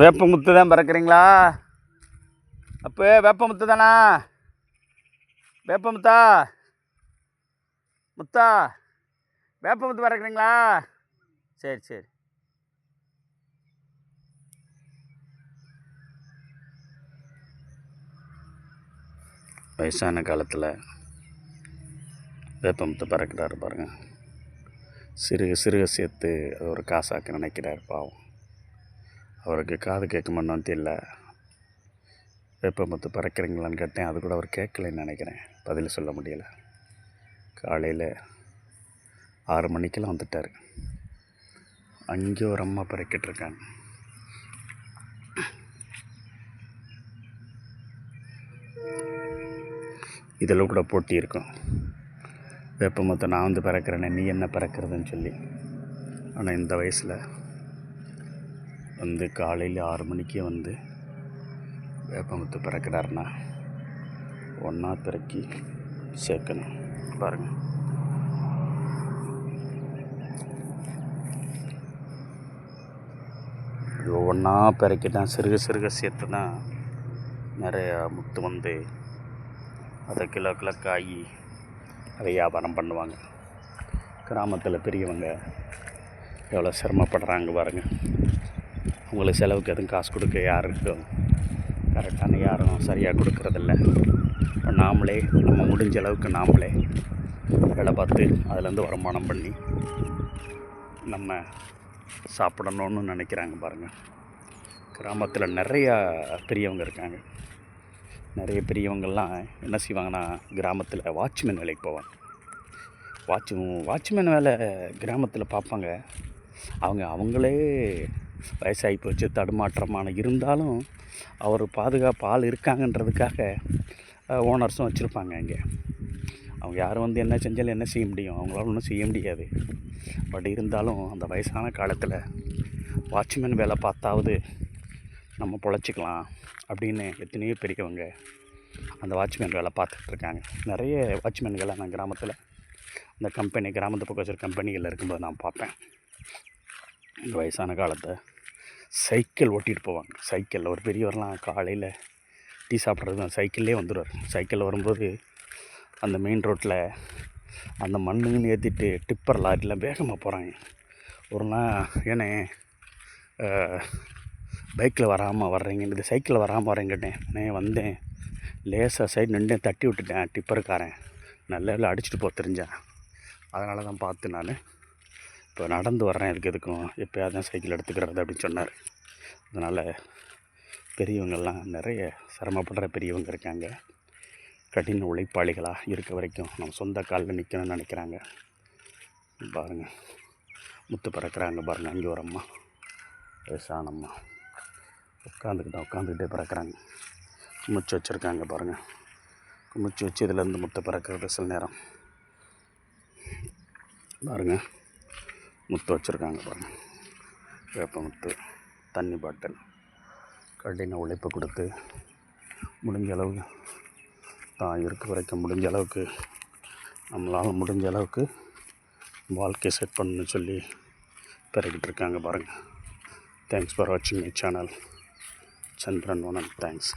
வேப்பமுத்து தான் பறக்கிறீங்களா? அப்போ வேப்பமுத்து தானா? வேப்பமுத்தா முத்தா வேப்பமுத்து பறக்கிறீங்களா? சரி சரி. வயசான காலத்தில் வேப்பமுத்து பறக்கிறாரு பாருங்க. சிறுக சிறுக சேர்த்து ஒரு காசாக்க நினைக்கிறார் பாவம். அவருக்கு காது கேட்குமான்னு தெரியல. வேப்பமுத்து பறக்கிறீங்களான்னு கேட்டேன், அது கூட அவர் கேட்கலன்னு நினைக்கிறேன். பதில் சொல்ல முடியலை. காலையில் 6 மணிக்கெல்லாம் வந்துட்டார். அங்கே ஒரு அம்மா பறக்கிட்டு இருக்காங்க. இதில் கூட போட்டி இருக்கும். வேப்பமுத்தை நான் வந்து பறக்கிறேன்னு, நீ என்ன பறக்கிறதுன்னு சொல்லி. ஆனால் இந்த வயசில் வந்து காலையில் 6 மணிக்கே வந்து வேப்பமுத்து பறக்கிறாருன்னா ஒன்றா பிறக்கி சேர்க்கணும் பாருங்கள். ஒவ்வொன்றா பிறக்கி தான் சிறுக சிறுக சேர்த்து தான் நிறைய முத்து வந்து அதை கிலோ கிலோக்காகி அதை வியாபாரம் பண்ணுவாங்க. கிராமத்தில் பெரியவங்க எவ்வளோ சிரமப்படுறாங்க பாருங்கள். அவங்களுக்கு செலவுக்கு எதுவும் காசு கொடுக்க யாருக்கும் கரெக்டான யாரும் சரியாக கொடுக்குறதில்ல. இப்போ நாமளே நம்ம முடிஞ்ச அளவுக்கு நாமளே வேலை பார்த்து அதுலேருந்து வருமானம் பண்ணி நம்ம சாப்பிடணுன்னு நினைக்கிறாங்க பாருங்கள். கிராமத்தில் நிறையா பெரியவங்க இருக்காங்க. நிறைய பெரியவங்கள்லாம் என்ன செய்வாங்கன்னா, கிராமத்தில் வாட்ச்மேன் வேலைக்கு போவாங்க. வாட்ச்மேன் வேலை கிராமத்தில் பார்ப்பாங்க. அவங்களே வயசாகி போச்சு, தடுமாற்றமான இருந்தாலும் அவர் பாதுகாப்பு ஆள் இருக்காங்கன்றதுக்காக ஓனர்ஸும் வச்சுருப்பாங்க. அங்கே அவங்க யாரும் வந்து என்ன செஞ்சாலும் என்ன செய்ய முடியும்? அவங்களால ஒன்றும் செய்ய முடியாது. பட் இருந்தாலும் அந்த வயசான காலத்தில் வாட்ச்மேன் வேலை பார்த்தாவது நம்ம பொழைச்சிக்கலாம் அப்படின்னு எத்தனையோ பெரியவங்க அந்த வாட்ச்மேன் வேலை பார்த்துட்ருக்காங்க. நிறைய வாட்ச்மேன்களை நான் கிராமத்தில் இந்த கம்பெனி கிராமத்து பக்கம் வச்சுருக்க கம்பெனிகளில் இருக்கும்போது நான் பார்ப்பேன். இந்த வயசான காலத்தை சைக்கிள் ஓட்டிகிட்டு போவாங்க. சைக்கிளில் ஒரு பெரியவரெலாம் காலையில் டீ சாப்பிட்றது சைக்கிள்லேயே வந்துடுவார். சைக்கிளில் வரும்போது அந்த மெயின் ரோட்டில் அந்த மண்ணுன்னு ஏற்றிட்டு டிப்பர் லாரிலாம் வேகமாக போகிறாங்க. ஒரு நாள் ஏன்னே பைக்கில் வராமல் வர்றீங்கன்னு, இது சைக்கிளில் வராமல் வரேங்கிட்டேன். நான் வந்தேன், லேசாக சைடு நின்று தட்டி விட்டுட்டேன். டிப்பருக்காரன் நல்ல வேலை அடிச்சுட்டு போக தெரிஞ்சேன். அதனால தான் பார்த்து நான் இப்போ நடந்து வர்றேன். எதுக்கும் எப்போயாவது தான் சைக்கிள் எடுத்துக்கிறது அப்படின்னு சொன்னார். அதனால் பெரியவங்கள்லாம் நிறைய சிரமப்படுற பெரியவங்க இருக்காங்க. கடின உழைப்பாளிகளாக இருக்க வரைக்கும் நம்ம சொந்த காலில் நிற்கணும்னு நினைக்கிறாங்க. பாருங்கள், முத்து பறக்கிறாங்க பாருங்கள். அங்கே ஒரு அம்மா, வயசானம்மா உட்காந்துக்கிட்டே பறக்கிறாங்க. குமிச்சு வச்சுருக்காங்க பாருங்கள். குமிச்சு வச்சு இதுலேருந்து முத்து பறக்கிறது சில நேரம் பாருங்கள். முத்து வச்சுருக்காங்க பாருங்கள். வேப்பமுத்து, தண்ணி பாட்டில், கடின உழைப்பு கொடுத்து முடிஞ்ச அளவுக்கு தான் இருக்க வரைக்கும் முடிஞ்ச அளவுக்கு நம்மளால் முடிஞ்ச அளவுக்கு வாழ்க்கையை செட் பண்ணணும்னு சொல்லி பெருகிட்டு இருக்காங்க பாருங்கள். தேங்க்ஸ் ஃபார் வாட்சிங் மை சேனல். சந்திரன் வனம். தேங்க்ஸ்.